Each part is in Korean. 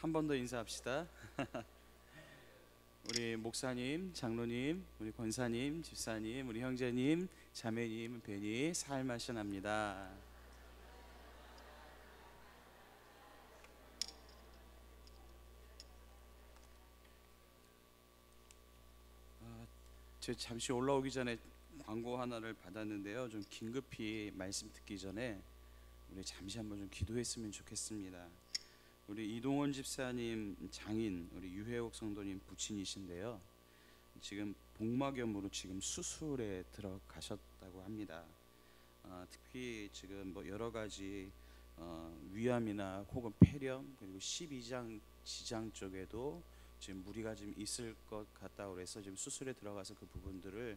한 번 더 인사합시다. 우리 목사님, 장로님, 우리 권사님, 집사님, 우리 형제님, 자매님 뵈니 살마셔납니다. 저 잠시 올라오기 전에 광고 하나를 받았는데요. 좀 긴급히 말씀 듣기 전에 우리 잠시 한번 좀 기도했으면 좋겠습니다. 우리 이동원 집사님 장인 우리 유혜옥 성도님 부친이신데요. 지금 복막염으로 지금 수술에 들어가셨다고 합니다. 특히 지금 뭐 여러 가지 위암이나 혹은 폐렴 그리고 12장 지장 쪽에도 지금 무리가 좀 있을 것 같다고 그래서 지금 수술에 들어가서 그 부분들을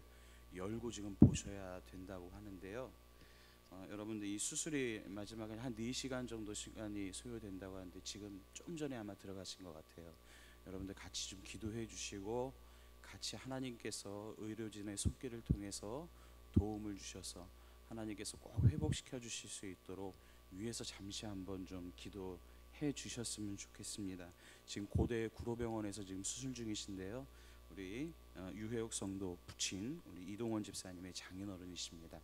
열고 지금 보셔야 된다고 하는데요. 여러분들 이 수술이 마지막에 한 4시간 정도 시간이 소요된다고 하는데 지금 좀 전에 아마 들어가신 것 같아요. 여러분들 같이 좀 기도해 주시고 같이 하나님께서 의료진의 손길을 통해서 도움을 주셔서 하나님께서 꼭 회복시켜 주실 수 있도록 위에서 잠시 한번 좀 기도해 주셨으면 좋겠습니다. 지금 고대 구로병원에서 지금 수술 중이신데요. 우리 유혜옥 성도 부친 우리 이동원 집사님의 장인어른이십니다.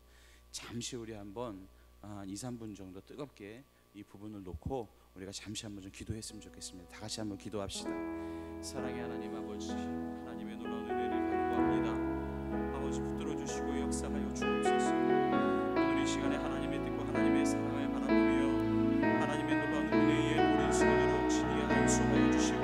잠시 우리 한번 한 2-3분 정도 뜨겁게 이 부분을 놓고 우리가 잠시 한번 좀 기도했으면 좋겠습니다. 다 같이 한번 기도합시다. 사랑의 하나님 아버지, 하나님의 놀라운 은혜를 간구합니다. 아버지 붙들어 주시고 역사하여 주옵소서. 오늘 이 시간에 하나님의 뜻과 하나님의 사랑을 바라보며 하나님의 놀라운 은혜의 오랜 손으로 진히 안수하여 주시고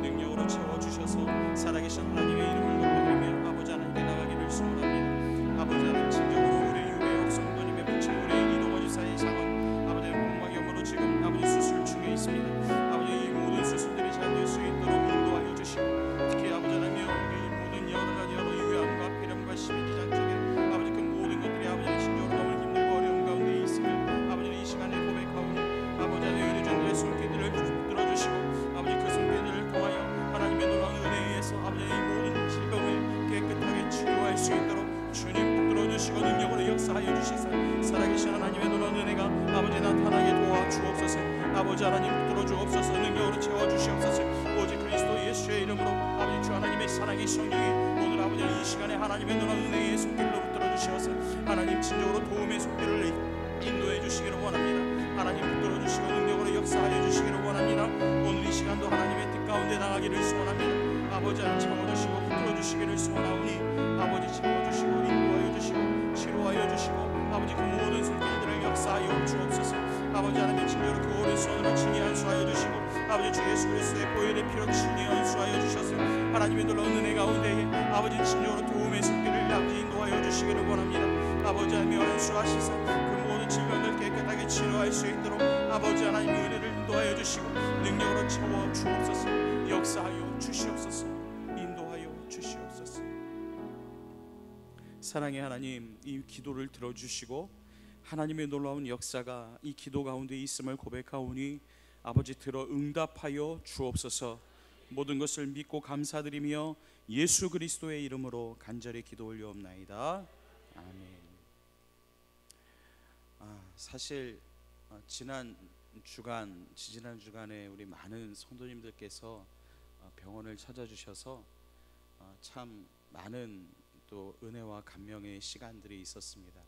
능력으로 채워주셔서 살아계신 하나님의 이름을 높여드리며 아버지 하나님께 나가기를 소원합니다. 아버지 하나님 진정으로 우리 유혜옥 성도님의 부친 우리 이동원 집사의 장은 아버지의 복막염으로 지금 아버지 수술 중에 있습니다. 아버지 이 모든 수술들이 잘 될 수 있도록 인도하여 주시고 특히 아버지 하나님 이 모든 여러 가지 위암과 폐렴과 12지장 쪽에 아버지 그 모든 것들이 아버지 진정으로 너무 힘들고 어려운 가운데 있음을 아버지는 이 시간에 고백하오니 아버지 하나님 의료진들의 손길들을 붙들어 주시고 아버지 그 손길들을 통하여 하나님의 놀라운 은혜에 의해서 아버지 이 모든 질병을 깨끗하게 치료할 수 있도록 주님 붙들어 주시고 능력으로 역사하여 주시사 살아계신 하나님의 놀라운 은혜가 아버지 나타나게 도와주옵소서. 아버지 하나님 붙들어 주옵소서. 능력으로 채워주시옵소서. 오직 그리스도 예수의 이름으로 아버지 주 하나님의 사랑의 성령이 오늘 아버지 이 시간에 하나님의 놀라운 은혜의 손길로 붙들어 주시어서 하나님 진정으로 도움의 손길을 인도해 주시기를 원합니다. 하나님 붙들어 주시고 능력으로 역사하여 주시기를 원합니다. 오늘 이 시간도 하나님의 뜻 가운데 나가기를 소원합니다. 아버지 하나님 채워주시고 붙들어 주시기를 소원하오니 아버지 채워주시고 인도하여 주시고 치료하여 주시고 아버지 그 모든 손길들을 역사하여 주옵소서. 아버지 하나님 진정으로 그 오른손으로 친히 안수하여 주시고 아버지 주 예수 그리스도의 보혈의 피로 친히 안수하여 주셔서 하나님의 놀라운 은혜 가운데에 아버지 진정으로 도움의 손길을 아버지 인도하여 주시기를 원합니다. 아버지 하나님 안수하시사 그 모든 질병을 깨끗하게 치료할 수 있도록 아버지 하나님의 은혜를 인도하여 주시고 능력으로 채워 주옵소서. 역사하여 주시옵소서. 인도하여 주시옵소서. 사랑의 하나님 이 기도를 들어주시고 하나님의 놀라운 역사가 이 기도 가운데 있음을 고백하오니 아버지 들어 응답하여 주옵소서. 모든 것을 믿고 감사드리며 예수 그리스도의 이름으로 간절히 기도 올려옵나이다. 아멘. 사실 지난 주간에 우리 많은 성도님들께서 병원을 찾아주셔서 참 많은 또 은혜와 감명의 시간들이 있었습니다.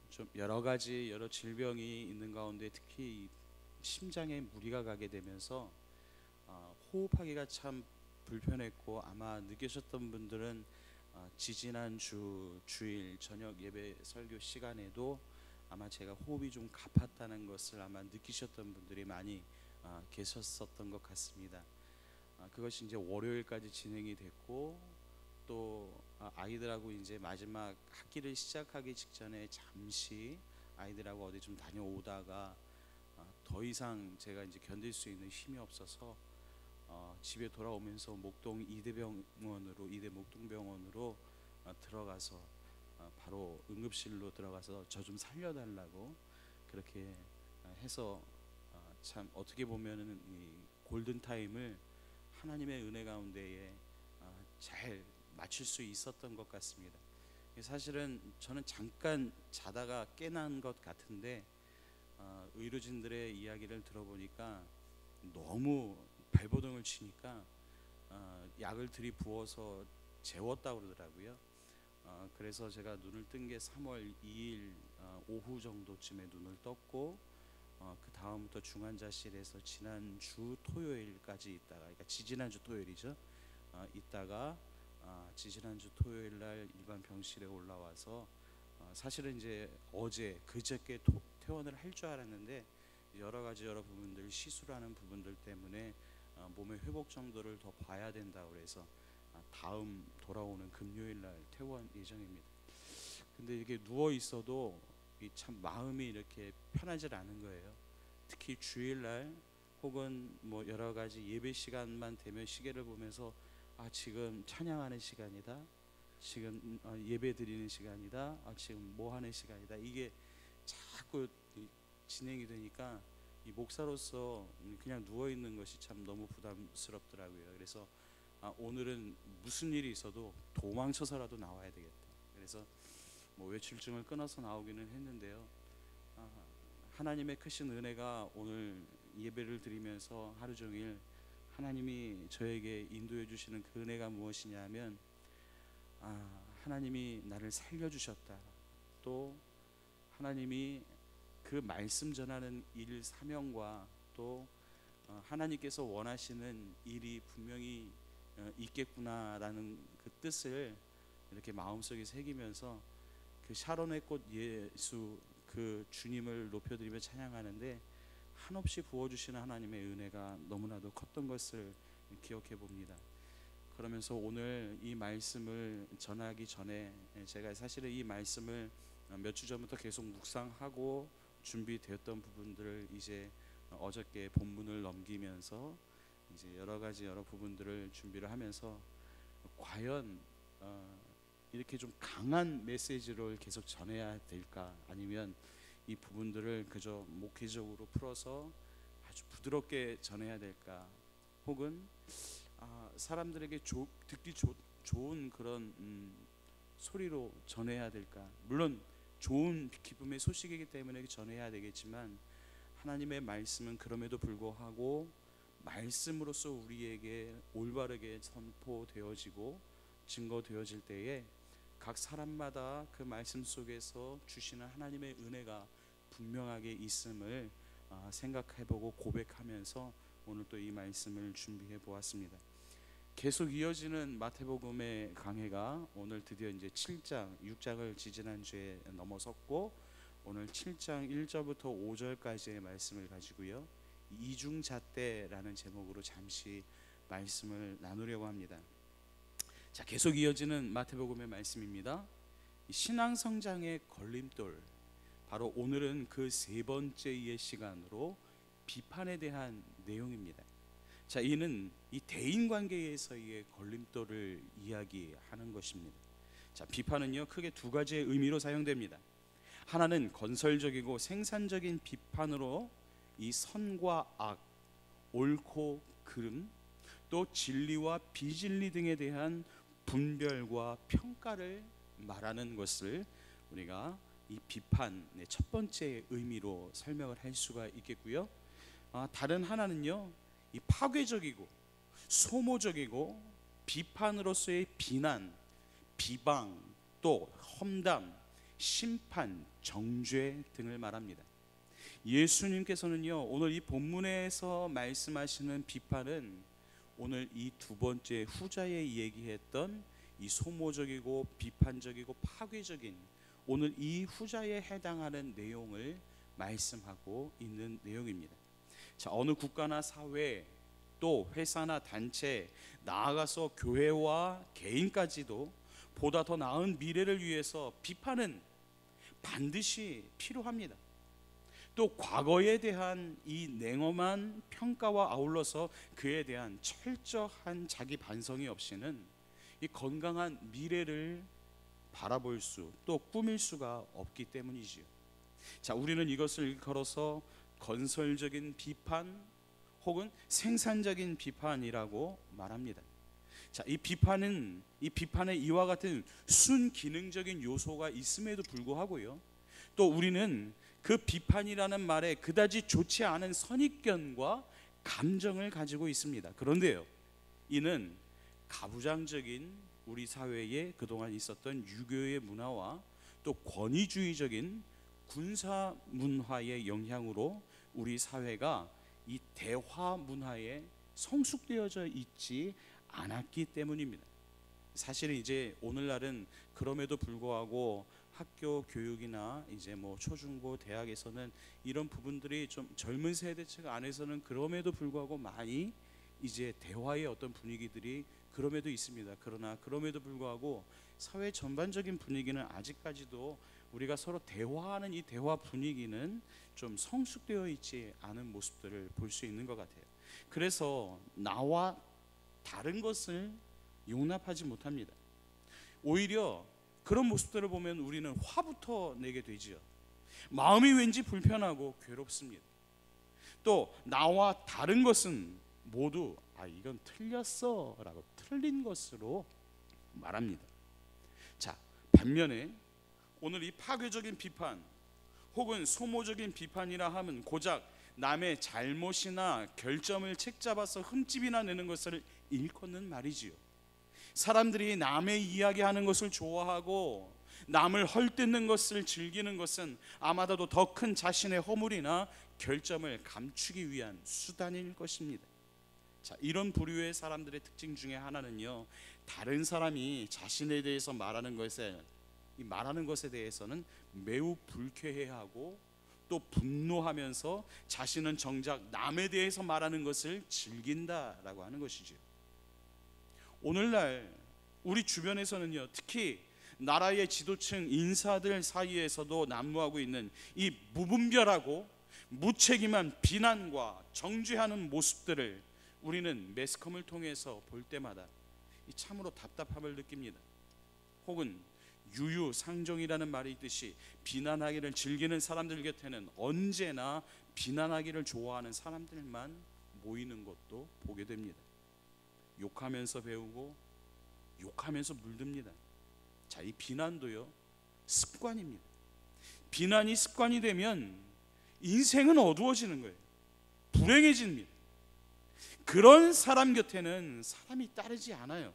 좀 여러 질병이 있는 가운데 특히 심장에 무리가 가게 되면서 호흡하기가 참 불편했고 아마 느끼셨던 분들은 지지난 주일 저녁 예배 설교 시간에도 아마 제가 호흡이 좀 가팠다는 것을 아마 느끼셨던 분들이 많이 계셨었던 것 같습니다. 그것이 이제 월요일까지 진행이 됐고 또 아이들하고 이제 마지막 학기를 시작하기 직전에 잠시 아이들하고 어디 좀 다녀오다가 더 이상 제가 이제 견딜 수 있는 힘이 없어서 집에 돌아오면서 목동 이대 목동병원으로 들어가서 바로 응급실로 들어가서 저 좀 살려달라고 그렇게 해서 참 어떻게 보면은 이 골든 타임을 하나님의 은혜 가운데에 잘 맞출 수 있었던 것 같습니다. 사실은 저는 잠깐 자다가 깨난 것 같은데 의료진들의 이야기를 들어보니까 너무 발버둥을 치니까 약을 들이부어서 재웠다고 그러더라고요. 그래서 제가 눈을 뜬 게 3월 2일 오후 정도쯤에 눈을 떴고, 그 다음부터 중환자실에서 지난주 토요일까지 있다가, 그러니까 지지난주 토요일이죠. 있다가 지지난주 토요일 날 일반 병실에 올라와서 사실은 이제 어제 그저께 퇴원을 할 줄 알았는데 여러 부분들, 시술하는 부분들 때문에 몸의 회복 정도를 더 봐야 된다고 그래서 다음 돌아오는 금요일 날 퇴원 예정입니다. 근데 이게 누워 있어도 참 마음이 이렇게 편하지 않은 거예요. 특히 주일 날 혹은 뭐 여러 가지 예배 시간만 되면 시계를 보면서 지금 찬양하는 시간이다, 지금 예배 드리는 시간이다, 지금 뭐 하는 시간이다, 이게 자꾸 진행이 되니까 이 목사로서 그냥 누워 있는 것이 참 너무 부담스럽더라고요. 그래서 오늘은 무슨 일이 있어도 도망쳐서라도 나와야 되겠다. 그래서 뭐 외출증을 끊어서 나오기는 했는데요. 하나님의 크신 은혜가 오늘 예배를 드리면서 하루 종일 하나님이 저에게 인도해 주시는 그 은혜가 무엇이냐면, 하나님이 나를 살려주셨다, 또 하나님이 그 말씀 전하는 일 사명과 또 하나님께서 원하시는 일이 분명히 있겠구나라는 그 뜻을 이렇게 마음속에 새기면서 그 샤론의 꽃 예수, 그 주님을 높여드리며 찬양하는데 한없이 부어주시는 하나님의 은혜가 너무나도 컸던 것을 기억해 봅니다. 그러면서 오늘 이 말씀을 전하기 전에 제가 사실은 이 말씀을 몇 주 전부터 계속 묵상하고 준비되었던 부분들을 이제 어저께 본문을 넘기면서 이제 여러 부분들을 준비를 하면서 과연 이렇게 좀 강한 메시지를 계속 전해야 될까, 아니면 이 부분들을 그저 목회적으로 풀어서 아주 부드럽게 전해야 될까, 혹은 사람들에게 듣기 좋은 그런 소리로 전해야 될까. 물론 좋은 기쁨의 소식이기 때문에 전해야 되겠지만 하나님의 말씀은 그럼에도 불구하고 말씀으로서 우리에게 올바르게 선포되어지고 증거되어질 때에 각 사람마다 그 말씀 속에서 주시는 하나님의 은혜가 분명하게 있음을 생각해보고 고백하면서 오늘 또 이 말씀을 준비해 보았습니다. 계속 이어지는 마태복음의 강해가 오늘 드디어 이제 7장, 6장을 지지난주에 넘어섰고 오늘 7장 1절부터 5절까지의 말씀을 가지고요, 이중잣대라는 제목으로 잠시 말씀을 나누려고 합니다. 자, 계속 이어지는 마태복음의 말씀입니다. 신앙 성장의 걸림돌, 바로 오늘은 그 세 번째의 시간으로 비판에 대한 내용입니다. 자, 이는 이 대인관계에서의 걸림돌을 이야기하는 것입니다. 자, 비판은요 크게 두 가지의 의미로 사용됩니다. 하나는 건설적이고 생산적인 비판으로 이 선과 악, 옳고 그름, 또 진리와 비진리 등에 대한 분별과 평가를 말하는 것을 우리가 이 비판의 첫 번째 의미로 설명을 할 수가 있겠고요. 다른 하나는요, 이 파괴적이고 소모적이고 비판으로서의 비난, 비방, 또 험담, 심판, 정죄 등을 말합니다. 예수님께서는요 오늘 이 본문에서 말씀하시는 비판은 오늘 이 두 번째 후자에 얘기했던 이 소모적이고 비판적이고 파괴적인 오늘 이 후자에 해당하는 내용을 말씀하고 있는 내용입니다. 자, 어느 국가나 사회, 또 회사나 단체, 나아가서 교회와 개인까지도 보다 더 나은 미래를 위해서 비판은 반드시 필요합니다. 또 과거에 대한 이 냉엄한 평가와 아울러서 그에 대한 철저한 자기 반성이 없이는 이 건강한 미래를 바라볼 수, 또 꾸밀 수가 없기 때문이지요. 자, 우리는 이것을 일컬어서 건설적인 비판 혹은 생산적인 비판이라고 말합니다. 자, 이 비판에 이와 같은 순기능적인 요소가 있음에도 불구하고요, 또 우리는 그 비판이라는 말에 그다지 좋지 않은 선입견과 감정을 가지고 있습니다. 그런데요, 이는 가부장적인 우리 사회에 그동안 있었던 유교의 문화와 또 권위주의적인 군사 문화의 영향으로 우리 사회가 이 대화 문화에 성숙되어져 있지 않았기 때문입니다. 사실은 이제 오늘날은 그럼에도 불구하고 학교 교육이나 이제 뭐 초중고 대학에서는 이런 부분들이 좀 젊은 세대층 안에서는 그럼에도 불구하고 많이 이제 대화의 어떤 분위기들이 그럼에도 있습니다. 그러나 그럼에도 불구하고 사회 전반적인 분위기는 아직까지도 우리가 서로 대화하는 이 대화 분위기는 좀 성숙되어 있지 않은 모습들을 볼 수 있는 것 같아요. 그래서 나와 다른 것을 용납하지 못합니다. 오히려 그런 모습들을 보면 우리는 화부터 내게 되지요. 마음이 왠지 불편하고 괴롭습니다. 또 나와 다른 것은 모두 이건 틀렸어 라고 틀린 것으로 말합니다. 자, 반면에 오늘 이 파괴적인 비판 혹은 소모적인 비판이라 함은 고작 남의 잘못이나 결점을 책잡아서 흠집이나 내는 것을 일컫는 말이지요. 사람들이 남의 이야기하는 것을 좋아하고 남을 헐뜯는 것을 즐기는 것은 아마도 더 큰 자신의 허물이나 결점을 감추기 위한 수단일 것입니다. 자, 이런 부류의 사람들의 특징 중에 하나는요, 다른 사람이 자신에 대해서 말하는 것에 대해서는 매우 불쾌해하고 또 분노하면서 자신은 정작 남에 대해서 말하는 것을 즐긴다라고 하는 것이죠. 오늘날 우리 주변에서는요, 특히 나라의 지도층 인사들 사이에서도 난무하고 있는 이 무분별하고 무책임한 비난과 정죄하는 모습들을 우리는 매스컴을 통해서 볼 때마다 참으로 답답함을 느낍니다. 혹은 유유상종이라는 말이 있듯이 비난하기를 즐기는 사람들 곁에는 언제나 비난하기를 좋아하는 사람들만 모이는 것도 보게 됩니다. 욕하면서 배우고 욕하면서 물듭니다. 자, 이 비난도요, 습관입니다. 비난이 습관이 되면 인생은 어두워지는 거예요. 불행해집니다. 그런 사람 곁에는 사람이 따르지 않아요.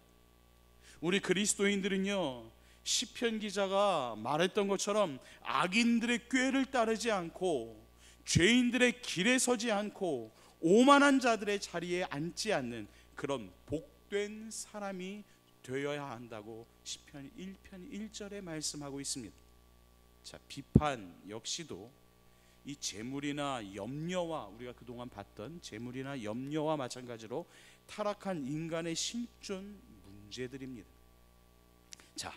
우리 그리스도인들은요, 시편 기자가 말했던 것처럼 악인들의 꾀를 따르지 않고 죄인들의 길에 서지 않고 오만한 자들의 자리에 앉지 않는 그런 복된 사람이 되어야 한다고 시편 1편 1절에 말씀하고 있습니다. 자, 비판 역시도 이 재물이나 염려와 우리가 그동안 봤던 재물이나 염려와 마찬가지로 타락한 인간의 실존 문제들입니다. 자,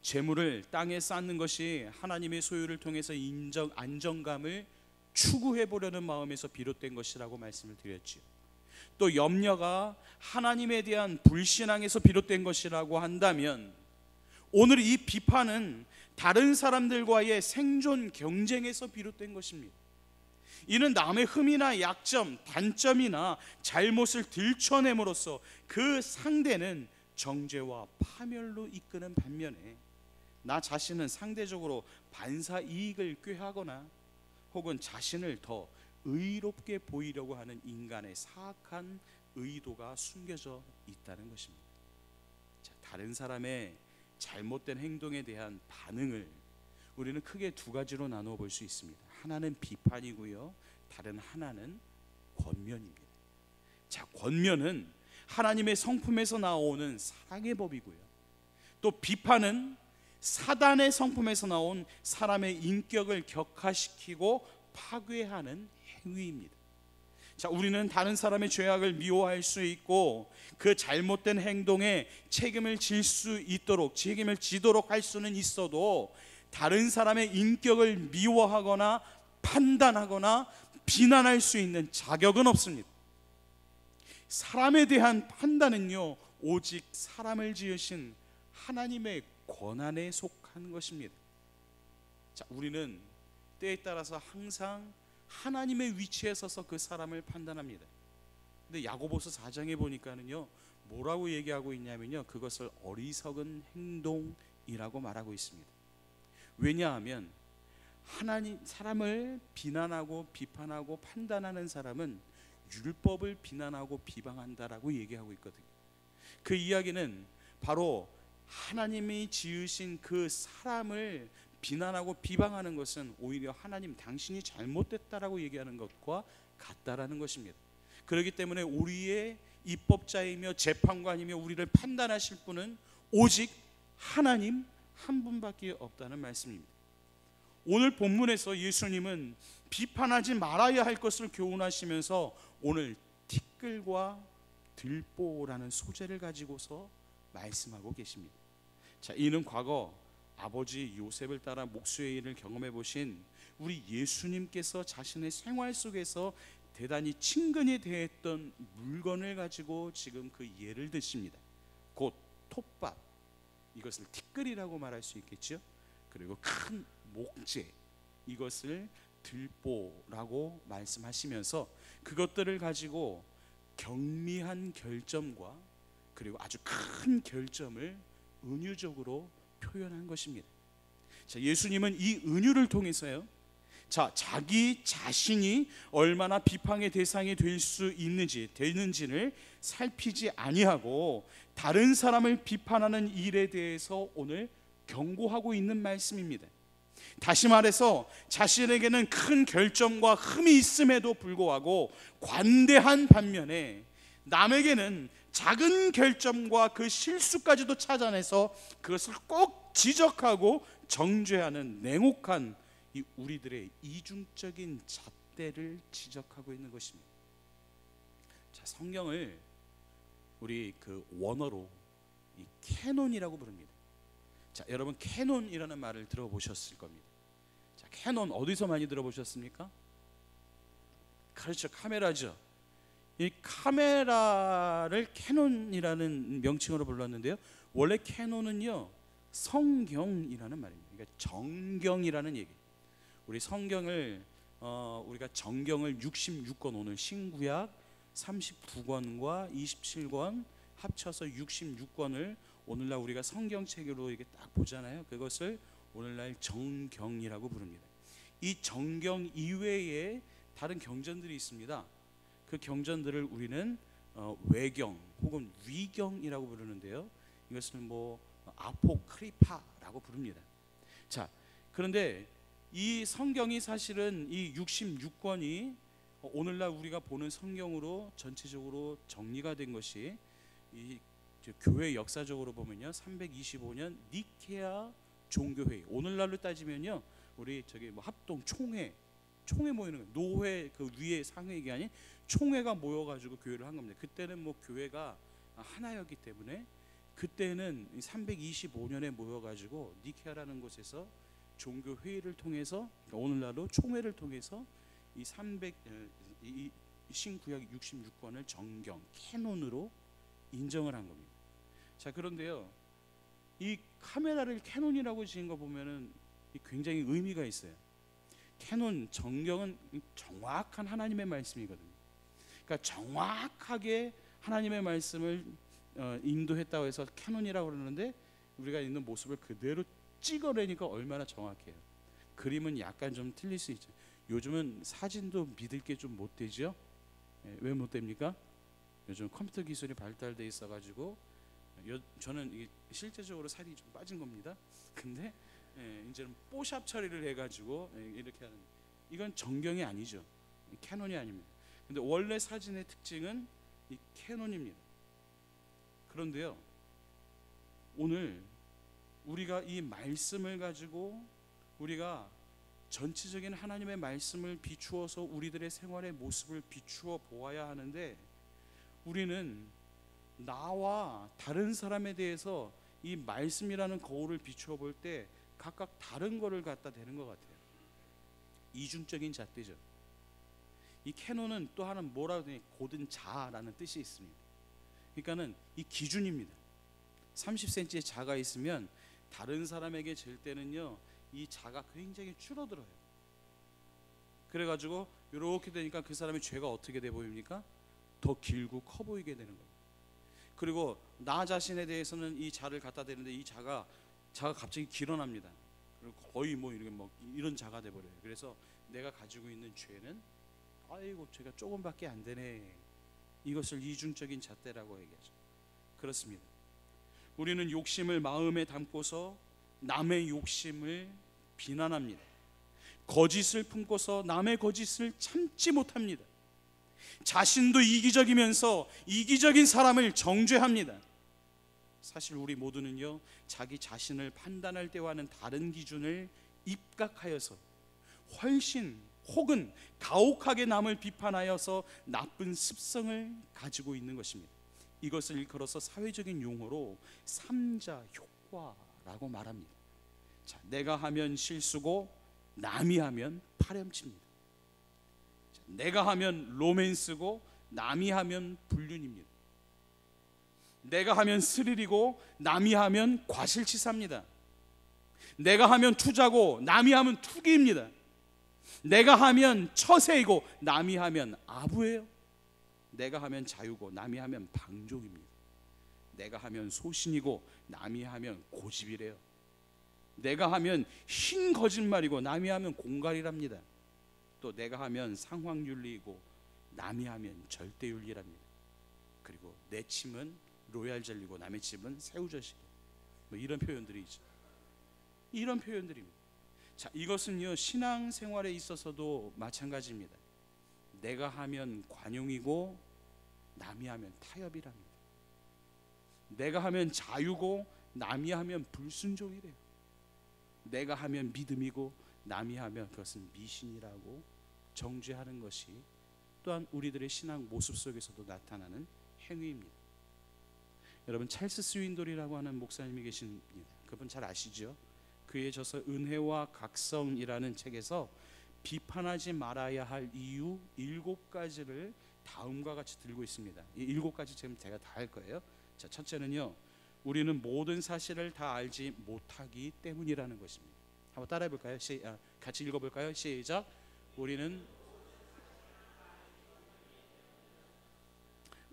재물을 땅에 쌓는 것이 하나님의 소유를 통해서 안정감을 추구해 보려는 마음에서 비롯된 것이라고 말씀을 드렸지요. 또 염려가 하나님에 대한 불신앙에서 비롯된 것이라고 한다면 오늘 이 비판은 다른 사람들과의 생존 경쟁에서 비롯된 것입니다. 이는 남의 흠이나 약점, 단점이나 잘못을 들춰냄으로써 그 상대는 정죄와 파멸로 이끄는 반면에 나 자신은 상대적으로 반사 이익을 꾀하거나 혹은 자신을 더 의롭게 보이려고 하는 인간의 사악한 의도가 숨겨져 있다는 것입니다. 자, 다른 사람의 잘못된 행동에 대한 반응을 우리는 크게 두 가지로 나누어 볼 수 있습니다. 하나는 비판이고요, 다른 하나는 권면입니다. 자, 권면은 하나님의 성품에서 나오는 사랑의 법이고요, 또 비판은 사단의 성품에서 나온 사람의 인격을 격하시키고 파괴하는 행위입니다. 자, 우리는 다른 사람의 죄악을 미워할 수 있고 그 잘못된 행동에 책임을 지도록 할 수는 있어도 다른 사람의 인격을 미워하거나 판단하거나 비난할 수 있는 자격은 없습니다. 사람에 대한 판단은요, 오직 사람을 지으신 하나님의 권한에 속한 것입니다. 자, 우리는 때에 따라서 항상 하나님의 위치에 서서 그 사람을 판단합니다. 근데 야고보서 4장에 보니까는요, 뭐라고 얘기하고 있냐면요, 그것을 어리석은 행동이라고 말하고 있습니다. 왜냐하면 사람을 비난하고 비판하고 판단하는 사람은 율법을 비난하고 비방한다라고 얘기하고 있거든요. 그 이야기는 바로 하나님이 지으신 그 사람을 비난하고 비방하는 것은 오히려 하나님 당신이 잘못됐다라고 얘기하는 것과 같다라는 것입니다. 그렇기 때문에 우리의 입법자이며 재판관이며 우리를 판단하실 분은 오직 하나님 한 분밖에 없다는 말씀입니다. 오늘 본문에서 예수님은 비판하지 말아야 할 것을 교훈하시면서 오늘 티끌과 들보라는 소재를 가지고서 말씀하고 계십니다. 자, 이는 과거 아버지 요셉을 따라 목수의 일을 경험해 보신 우리 예수님께서 자신의 생활 속에서 대단히 친근히 대했던 물건을 가지고 지금 그 예를 드십니다. 곧 톱밥, 이것을 티끌이라고 말할 수 있겠죠. 그리고 큰 목재, 이것을 들보라고 말씀하시면서 그것들을 가지고 경미한 결점과 그리고 아주 큰 결점을 은유적으로 표현한 것입니다. 자, 예수님은 이 은유를 통해서요, 자기 자신이 얼마나 비판의 대상이 될 수 되는지를 살피지 아니하고 다른 사람을 비판하는 일에 대해서 오늘 경고하고 있는 말씀입니다. 다시 말해서 자신에게는 큰 결점과 흠이 있음에도 불구하고 관대한 반면에 남에게는 작은 결점과 그 실수까지도 찾아내서 그것을 꼭 지적하고 정죄하는 냉혹한 이 우리들의 이중적인 잣대를 지적하고 있는 것입니다. 자, 성경을 우리 그 원어로 이 캐논이라고 부릅니다. 자, 여러분 캐논이라는 말을 들어보셨을 겁니다. 자, 캐논 어디서 많이 들어보셨습니까? 그렇죠, 카메라죠. 이 카메라를 캐논이라는 명칭으로 불렀는데요, 원래 캐논은요 성경이라는 말입니다. 그러니까 정경이라는 얘기. 우리 성경을 우리가 정경을 66권, 오늘 신구약 39권과 27권 합쳐서 66권을 오늘날 우리가 성경책으로 이게 딱 보잖아요. 그것을 오늘날 정경이라고 부릅니다. 이 정경 이외에 다른 경전들이 있습니다. 그 경전들을 우리는 외경 혹은 위경이라고 부르는데요, 이것을 뭐 아포크리파라고 부릅니다. 자, 그런데 이 성경이 사실은 이 66권이 오늘날 우리가 보는 성경으로 전체적으로 정리가 된 것이 이 교회 역사적으로 보면요 325년 니케아 종교회의, 오늘날로 따지면요 우리 저기 뭐 합동 총회 모이는 거예요. 노회 그 위에 상회가 아닌 총회가 모여가지고 교회를 한 겁니다. 그때는 뭐 교회가 하나였기 때문에 그때는 325년에 모여가지고 니케아라는 곳에서 종교 회의를 통해서, 그러니까 오늘날로 총회를 통해서 이 신구약 66권을 정경 캐논으로 인정을 한 겁니다. 자, 그런데요, 이 카메라를 캐논이라고 지은 거 보면은 굉장히 의미가 있어요. 캐논 정경은 정확한 하나님의 말씀이거든요. 그러니까 정확하게 하나님의 말씀을 인도했다고 해서 캐논이라고 그러는데 우리가 있는 모습을 그대로 찍어내니까 얼마나 정확해요. 그림은 약간 좀 틀릴 수 있죠. 요즘은 사진도 믿을 게 좀 못 되죠. 왜 못 됩니까? 요즘 컴퓨터 기술이 발달돼 있어가지고 저는 실제적으로 살이 좀 빠진 겁니다. 근데 이제는 뽀샵 처리를 해가지고 이렇게 하는, 이건 정경이 아니죠. 캐논이 아닙니다. 근데 원래 사진의 특징은 이 캐논입니다. 그런데요, 오늘 우리가 이 말씀을 가지고 우리가 전체적인 하나님의 말씀을 비추어서 우리들의 생활의 모습을 비추어 보아야 하는데, 우리는 나와 다른 사람에 대해서 이 말씀이라는 거울을 비추어 볼 때 각각 다른 거를 갖다 대는 것 같아요. 이중적인 잣대죠. 이 캐논은 또 하나는 뭐라고 하냐, 고든 자라는 뜻이 있습니다. 그러니까는 이 기준입니다. 30cm의 자가 있으면 다른 사람에게 잴 때는요 이 자가 굉장히 줄어들어요. 그래가지고 이렇게 되니까 그 사람의 죄가 어떻게 돼 보입니까? 더 길고 커 보이게 되는 거예요. 그리고 나 자신에 대해서는 이 자를 갖다 대는데 이 자가 갑자기 길어납니다. 그리고 거의 뭐 이렇게 뭐 이런 자가 돼 버려요. 그래서 내가 가지고 있는 죄는 아이고 제가 조금밖에 안 되네. 이것을 이중적인 잣대라고 얘기하죠. 그렇습니다. 우리는 욕심을 마음에 담고서 남의 욕심을 비난합니다. 거짓을 품고서 남의 거짓을 참지 못합니다. 자신도 이기적이면서 이기적인 사람을 정죄합니다. 사실 우리 모두는요, 자기 자신을 판단할 때와는 다른 기준을 입각하여서 훨씬 혹은 가혹하게 남을 비판하여서 나쁜 습성을 가지고 있는 것입니다. 이것을 일컬어서 사회적인 용어로 삼자 효과라고 말합니다. 자, 내가 하면 실수고 남이 하면 파렴치입니다. 자, 내가 하면 로맨스고 남이 하면 불륜입니다. 내가 하면 스릴이고 남이 하면 과실치사입니다. 내가 하면 투자고 남이 하면 투기입니다. 내가 하면 처세이고 남이 하면 아부예요. 내가 하면 자유고 남이 하면 방종입니다. 내가 하면 소신이고 남이 하면 고집이래요. 내가 하면 흰 거짓말이고 남이 하면 공갈이랍니다. 또 내가 하면 상황윤리이고 남이 하면 절대윤리랍니다. 그리고 내 침은 로얄 젤리고 남의 침은 새우젓이래요. 뭐 이런 표현들이 있죠. 이런 표현들입니다. 자, 이것은요 신앙생활에 있어서도 마찬가지입니다. 내가 하면 관용이고 남이 하면 타협이랍니다. 내가 하면 자유고 남이 하면 불순종이래요. 내가 하면 믿음이고 남이 하면 그것은 미신이라고 정죄하는 것이 또한 우리들의 신앙 모습 속에서도 나타나는 행위입니다. 여러분, 찰스 스윈돌이라고 하는 목사님이 계십니다. 그분 잘 아시죠? 그의 저서 은혜와 각성이라는 책에서 비판하지 말아야 할 이유 7가지를 다음과 같이 들고 있습니다. 이 7가지 지금 제가 다 할 거예요. 자, 첫째는요, 우리는 모든 사실을 다 알지 못하기 때문이라는 것입니다. 한번 따라해 볼까요? 같이 읽어볼까요? 시작. 우리는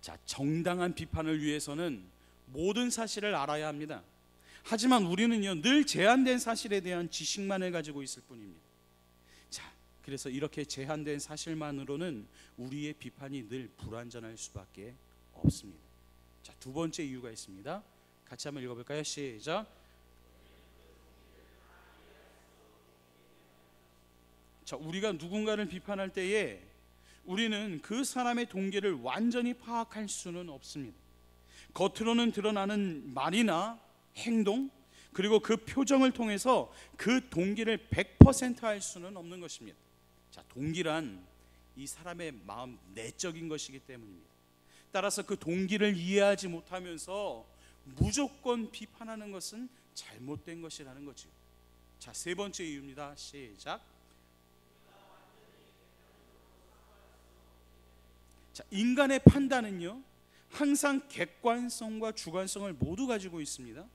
자, 정당한 비판을 위해서는 모든 사실을 알아야 합니다. 하지만 우리는요 늘 제한된 사실에 대한 지식만을 가지고 있을 뿐입니다. 자, 그래서 이렇게 제한된 사실만으로는 우리의 비판이 늘 불완전할 수밖에 없습니다. 자, 두 번째 이유가 있습니다. 같이 한번 읽어볼까요? 시작. 자, 우리가 누군가를 비판할 때에 우리는 그 사람의 동기를 완전히 파악할 수는 없습니다. 겉으로는 드러나는 말이나 행동 그리고 그 표정을 통해서 그 동기를 100% 알 수는 없는 것입니다. 자, 동기란 이 사람의 마음 내적인 것이기 때문입니다. 따라서 그 동기를 이해하지 못하면서 무조건 비판하는 것은 잘못된 것이라는 거죠. 자, 세 번째 이유입니다. 시작. 자, 인간의 판단은요 항상 객관성과 주관성을 모두 가지고 있습니다.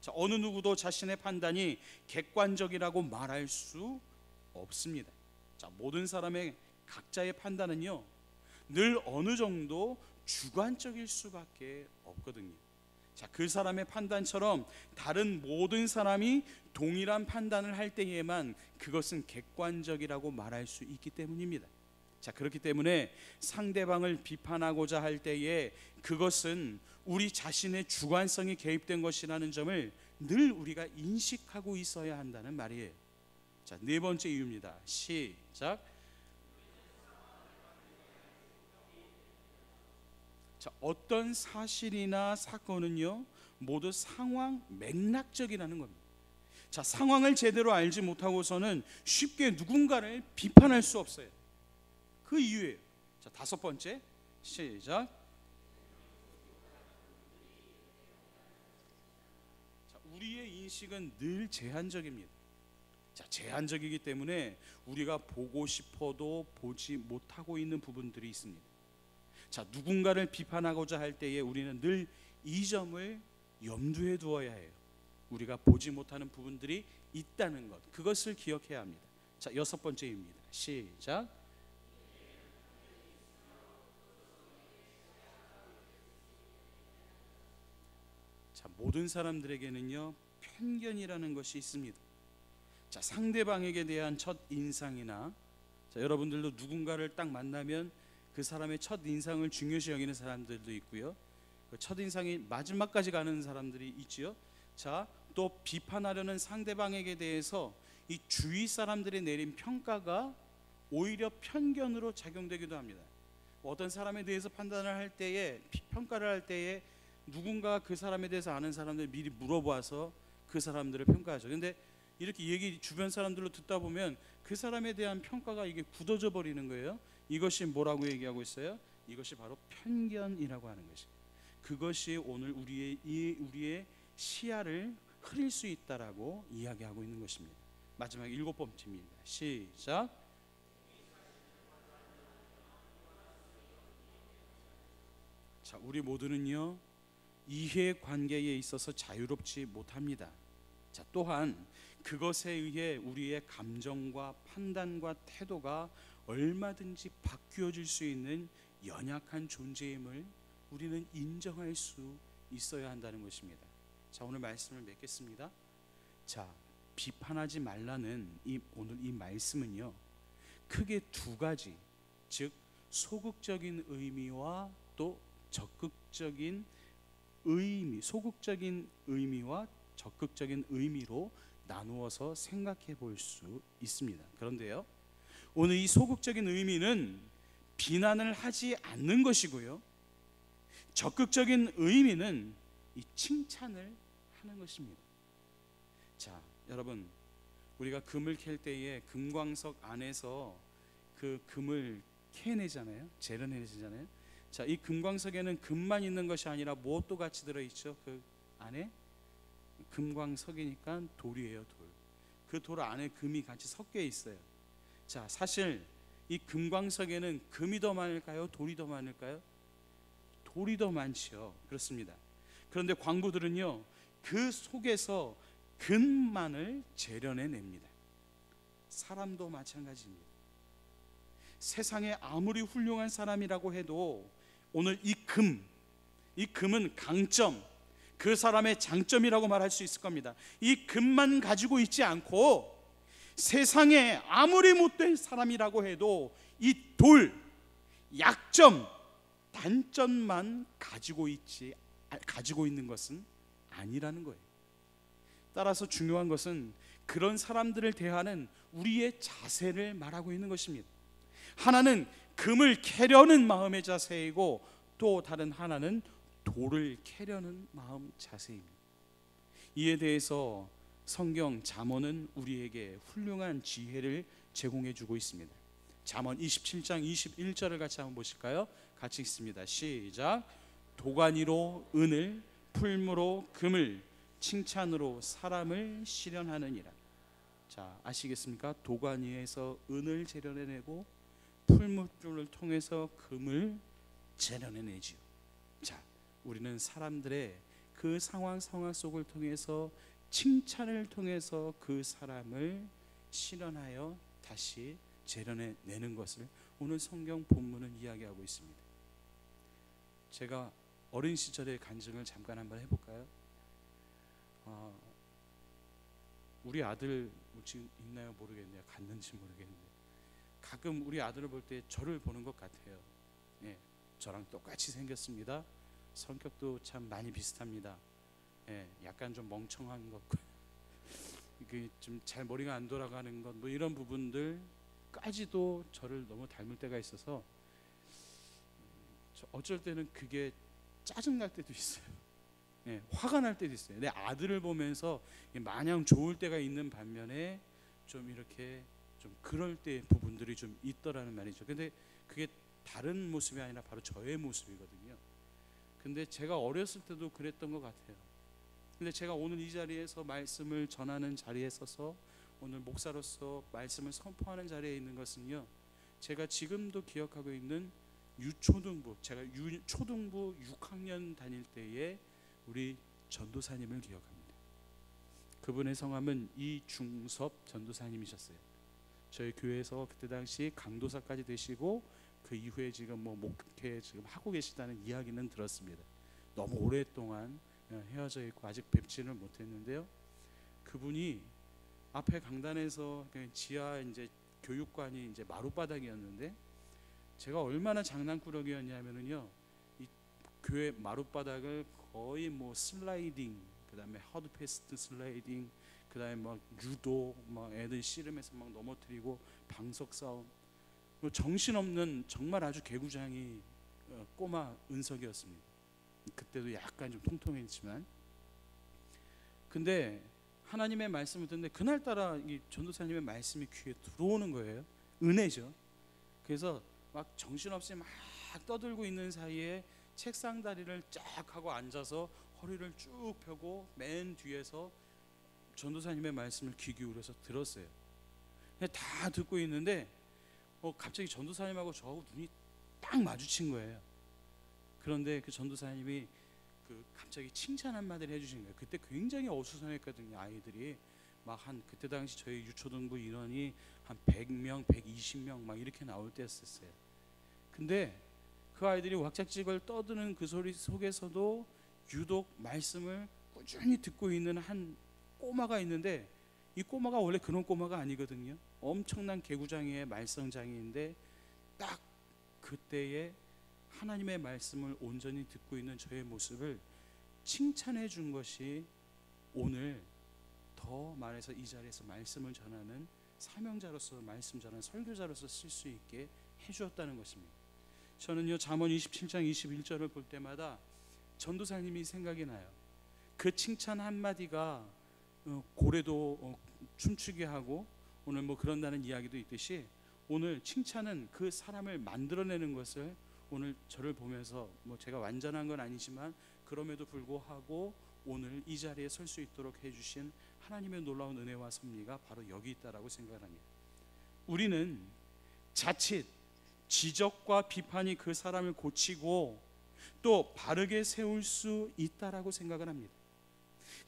자, 어느 누구도 자신의 판단이 객관적이라고 말할 수 없습니다. 자, 모든 사람의 각자의 판단은요 늘 어느 정도 주관적일 수밖에 없거든요. 자, 그 사람의 판단처럼 다른 모든 사람이 동일한 판단을 할 때에만 그것은 객관적이라고 말할 수 있기 때문입니다. 자, 그렇기 때문에 상대방을 비판하고자 할 때에 그것은 우리 자신의 주관성이 개입된 것이라는 점을 늘 우리가 인식하고 있어야 한다는 말이에요. 자, 네 번째 이유입니다. 시작. 자, 어떤 사실이나 사건은요 모두 상황 맥락적이라는 겁니다. 자, 상황을 제대로 알지 못하고서는 쉽게 누군가를 비판할 수 없어요. 그 이유예요. 자, 다섯 번째 시작. 자, 우리의 인식은 늘 제한적입니다. 자, 제한적이기 때문에 우리가 보고 싶어도 보지 못하고 있는 부분들이 있습니다. 자, 누군가를 비판하고자 할 때에 우리는 늘 이 점을 염두에 두어야 해요. 우리가 보지 못하는 부분들이 있다는 것, 그것을 기억해야 합니다. 자, 여섯 번째입니다. 시작. 자, 모든 사람들에게는요 편견이라는 것이 있습니다. 자, 상대방에게 대한 첫 인상이나 자, 여러분들도 누군가를 딱 만나면 그 사람의 첫 인상을 중요시 여기는 사람들도 있고요. 그 첫 인상이 마지막까지 가는 사람들이 있지요. 자, 또 비판하려는 상대방에게 대해서 이 주위 사람들이 내린 평가가 오히려 편견으로 작용되기도 합니다. 어떤 사람에 대해서 판단을 할 때에, 평가를 할 때에 누군가 그 사람에 대해서 아는 사람들 미리 물어봐서 그 사람들을 평가하죠. 근데 이렇게 얘기 주변 사람들로 듣다 보면 그 사람에 대한 평가가 이게 굳어져 버리는 거예요. 이것이 뭐라고 얘기하고 있어요? 이것이 바로 편견이라고 하는 것이. 그것이 오늘 우리의 시야를 흐릴 수 있다라고 이야기하고 있는 것입니다. 마지막 7번째입니다. 시작. 자, 우리 모두는요, 이해관계에 있어서 자유롭지 못합니다. 자, 또한 그것에 의해 우리의 감정과 판단과 태도가 얼마든지 바뀌어질 수 있는 연약한 존재임을 우리는 인정할 수 있어야 한다는 것입니다. 자, 오늘 말씀을 맺겠습니다. 자, 비판하지 말라는 오늘 이 말씀은요, 크게 두 가지, 즉 소극적인 의미와 또 적극적인 의미, 소극적인 의미와 적극적인 의미로 나누어서 생각해 볼 수 있습니다. 그런데요, 오늘 이 소극적인 의미는 비난을 하지 않는 것이고요, 적극적인 의미는 이 칭찬을 하는 것입니다. 자, 여러분, 우리가 금을 캘 때에 금광석 안에서 그 금을 캐내잖아요. 재련해내잖아요. 자, 이 금광석에는 금만 있는 것이 아니라 무엇도 같이 들어있죠. 그 안에 금광석이니까 돌이에요. 돌. 그 돌 안에 금이 같이 섞여 있어요. 자, 사실 이 금광석에는 금이 더 많을까요? 돌이 더 많을까요? 돌이 더 많지요. 그렇습니다. 그런데 광부들은요, 그 속에서 금만을 재련해냅니다. 사람도 마찬가지입니다. 세상에 아무리 훌륭한 사람이라고 해도 오늘 이 금은 강점, 그 사람의 장점이라고 말할 수 있을 겁니다. 이 금만 가지고 있지 않고 세상에 아무리 못된 사람이라고 해도 이 돌, 약점, 단점만 가지고 있는 것은 아니라는 거예요. 따라서 중요한 것은 그런 사람들을 대하는 우리의 자세를 말하고 있는 것입니다. 하나는 금을 캐려는 마음의 자세이고 또 다른 하나는 돌을 캐려는 마음 자세입니다. 이에 대해서 성경 잠언은 우리에게 훌륭한 지혜를 제공해 주고 있습니다. 잠언 27장 21절을 같이 한번 보실까요? 같이 읽습니다. 시작. 도가니로 은을, 풀무로 금을, 칭찬으로 사람을 실현하느니라. 자, 아시겠습니까? 도가니에서 은을 재련해내고 풀무줄을 통해서 금을 재련해내지요. 자, 우리는 사람들의 그 상황 속을 통해서 칭찬을 통해서 그 사람을 실현하여 다시 재련해내는 것을 오늘 성경 본문은 이야기하고 있습니다. 제가 어린 시절의 간증을 잠깐 한번 해볼까요? 우리 아들 지금 있나요? 모르겠네요. 갔는지 모르겠는데 가끔 우리 아들을 볼 때 저를 보는 것 같아요. 예, 저랑 똑같이 생겼습니다. 성격도 참 많이 비슷합니다. 예, 약간 좀 멍청한 것, 좀 잘 머리가 안 돌아가는 것, 뭐 이런 부분들까지도 저를 너무 닮을 때가 있어서 어쩔 때는 그게 짜증 날 때도 있어요. 예, 화가 날 때도 있어요. 내 아들을 보면서 마냥 좋을 때가 있는 반면에 좀 이렇게 좀 그럴 때 부분들이 좀 있더라는 말이죠. 근데 그게 다른 모습이 아니라 바로 저의 모습이거든요. 근데 제가 어렸을 때도 그랬던 것 같아요. 근데 제가 오늘 이 자리에서 말씀을 전하는 자리에 서서 오늘 목사로서 말씀을 선포하는 자리에 있는 것은요, 제가 지금도 기억하고 있는 제가 초등부 6학년 다닐 때에 우리 전도사님을 기억합니다. 그분의 성함은 이중섭 전도사님이셨어요. 저희 교회에서 그때 당시 강도사까지 되시고 그 이후에 지금 목회 지금 하고 계시다는 이야기는 들었습니다. 너무 오랫동안 헤어져 있고 아직 뵙지는 못했는데요. 그분이 앞에 강단에서 지하 이제 교육관이 이제 마룻바닥이었는데 제가 얼마나 장난꾸러기였냐면은요, 이 교회 마룻바닥을 거의 뭐 슬라이딩, 그다음에 하드패스트 슬라이딩, 그다음에 막 유도, 막 애들 씨름해서 막 넘어뜨리고 방석 싸움, 뭐 정신없는 정말 아주 개구장이 꼬마 은석이었습니다. 그때도 약간 좀 통통했지만, 근데 하나님의 말씀을 듣는데 그날따라 이 전도사님의 말씀이 귀에 들어오는 거예요. 은혜죠. 그래서 막 정신없이 막 떠들고 있는 사이에 책상 다리를 쫙 하고 앉아서 허리를 쭉 펴고 맨 뒤에서 전도사님의 말씀을 귀 기울여서 들었어요. 다 듣고 있는데 갑자기 전도사님하고 저하고 눈이 딱 마주친 거예요. 그런데 그 전도사님이 갑자기 칭찬 한마디를 해주신 거예요. 그때 굉장히 어수선했거든요. 아이들이 막 그때 당시 저희 유초등부 인원이 한 100명, 120명 막 이렇게 나올 때였었어요. 근데 그 아이들이 왁작지껄 떠드는 그 소리 속에서도 유독 말씀을 꾸준히 듣고 있는 한 꼬마가 있는데, 이 꼬마가 원래 그런 꼬마가 아니거든요. 엄청난 개구장이의 말썽장이인데 딱 그때에 하나님의 말씀을 온전히 듣고 있는 저의 모습을 칭찬해 준 것이 오늘 더 말해서 이 자리에서 말씀을 전하는 사명자로서, 말씀 전하는 설교자로서 쓸 수 있게 해주었다는 것입니다. 저는요, 잠언 27장 21절을 볼 때마다 전도사님이 생각이 나요. 그 칭찬 한마디가 고래도 춤추게 하고 오늘 뭐 그런다는 이야기도 있듯이, 오늘 칭찬은 그 사람을 만들어내는 것을 오늘 저를 보면서, 뭐 제가 완전한 건 아니지만 그럼에도 불구하고 오늘 이 자리에 설 수 있도록 해주신 하나님의 놀라운 은혜와 섭리가 바로 여기 있다라고 생각합니다. 우리는 자칫 지적과 비판이 그 사람을 고치고 또 바르게 세울 수 있다라고 생각을 합니다.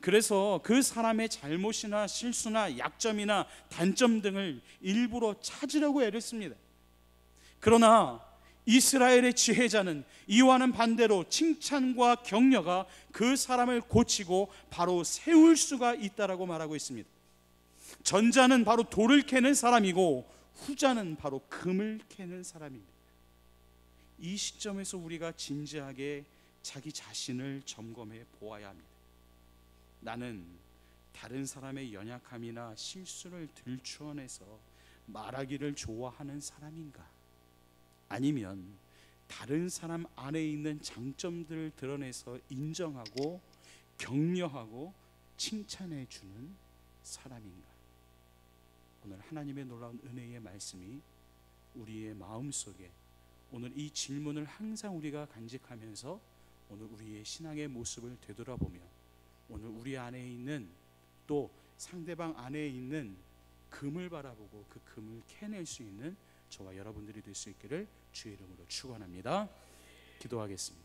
그래서 그 사람의 잘못이나 실수나 약점이나 단점 등을 일부러 찾으려고 애를 씁니다. 그러나 이스라엘의 지혜자는 이와는 반대로 칭찬과 격려가 그 사람을 고치고 바로 세울 수가 있다라고 말하고 있습니다. 전자는 바로 돌을 캐는 사람이고 후자는 바로 금을 캐는 사람입니다. 이 시점에서 우리가 진지하게 자기 자신을 점검해 보아야 합니다. 나는 다른 사람의 연약함이나 실수를 들추어내서 말하기를 좋아하는 사람인가? 아니면 다른 사람 안에 있는 장점들을 드러내서 인정하고 격려하고 칭찬해 주는 사람인가? 오늘 하나님의 놀라운 은혜의 말씀이 우리의 마음속에, 오늘 이 질문을 항상 우리가 간직하면서 오늘 우리의 신앙의 모습을 되돌아보며 오늘 우리 안에 있는, 또 상대방 안에 있는 금을 바라보고 그 금을 캐낼 수 있는 저와 여러분들이 될 수 있기를 주의 이름으로 축원합니다. 기도하겠습니다.